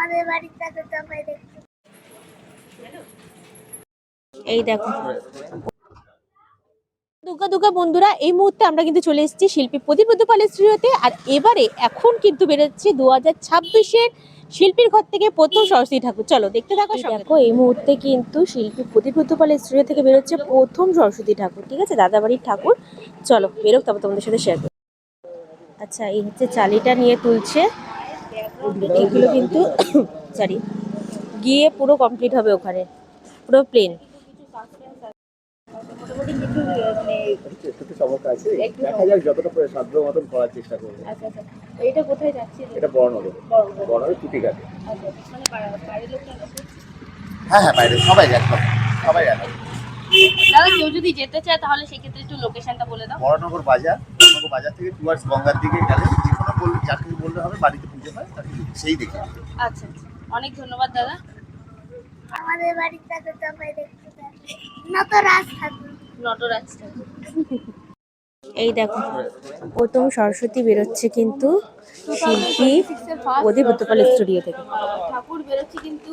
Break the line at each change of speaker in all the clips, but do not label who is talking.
আমাদের বাড়িতে তো আমরা দেখতে।
এই দেখো দুর্গা দুর্গা বন্ধুরা, এই মুহূর্তে আমরা কিন্তু চলে এসেছি শিল্পী প্রদীপ পালের স্টুডিওতে। আর এবারে এখন কিন্তু বেরোচ্ছে 2026-এর শিল্পীর ঘর থেকে প্রথম সরস্বতী ঠাকুর। চলো দেখতে থাকো। দেখো এই মুহূর্তে কিন্তু শিল্পী প্রদীপ পালের স্টুডিও থেকে বেরোচ্ছে প্রথম সরস্বতী ঠাকুর, ঠিক আছে, দাদাবাড়ির ঠাকুর। চলো বেরোক, তারপর তোমাদের সাথে শেয়ার করবো। আচ্ছা, এই হচ্ছে চালিটা নিয়ে তুলছে, এগুলো কিন্তু সরি গিয়ে পুরো কমপ্লিট হবে, ওখানে পুরো প্লেন।
একটু সমস্যা আছে, দেখা যাক যতটা সাধ্য মতন করার চেষ্টা করবো।
আচ্ছা আচ্ছা, এটা কোথায় যাচ্ছে?
এটা বড়নগর, বড়নগর টুটিঘাটে।
আচ্ছা, মানে বাইরের লোকরা
হ্যাঁ হ্যাঁ, বাইরে সবাই একদম সবাই একদম।
দাদা কেউ যদি যেতে চায় তাহলে সেক্ষেত্রে একটু লোকেশনটা বলে দাও।
বড়নগর বাজার থেকে টুয়ার্ডস গঙ্গার দিকে গেলে যে কোনো বললে, যাকে বললে হবে বাড়িতে পুজো হয় তাকে সেই দেখে।
আচ্ছা, অনেক ধন্যবাদ দাদা।
আমাদের বাড়িতে তো আমরা দেখতে পাচ্ছি নটরাজ ঠাকুর।
নটরাজ ঠাকুর। এই দেখো প্রথম সরস্বতী বেরোচ্ছে কিন্তু শিল্পী প্রদীপ পালের স্টুডিও থেকে। ঠাকুর বেরোচ্ছে কিন্তু।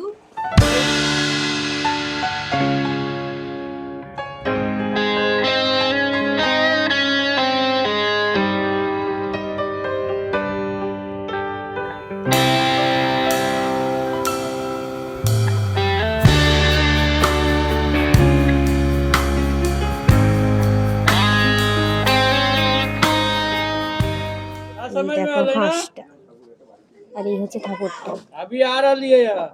দেখো হাঁসটা, আর এই হচ্ছে ঠাকুরটা।
अभी आ रही है यार।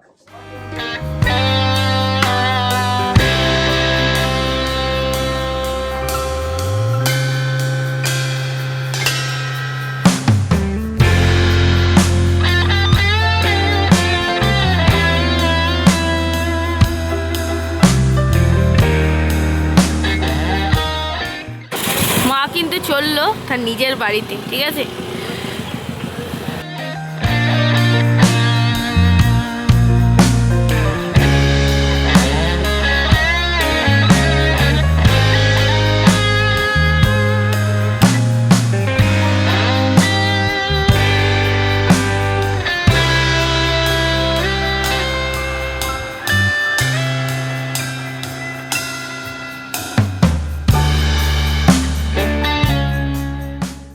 মা কিন্তু চললো তার নিজের বাড়িতে, ঠিক আছে।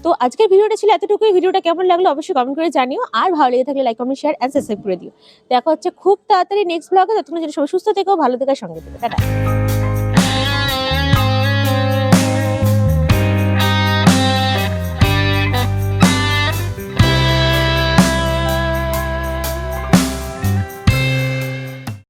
তো আজকের ভিডিওটা ছিল এতটুকুই। ভিডিওটা কেমন লাগলো অবশ্যই কমেন্ট করে জানিও, আর ভালো লেগে থাকলে like comment share and subscribe করে দিও। দেখা হচ্ছে খুব তাড়াতাড়ি নেক্সট ব্লগে। ততক্ষণ যেন সবাই সুস্থ থেকো, ভালো থেকো, সঙ্গে থেকো। টাটা।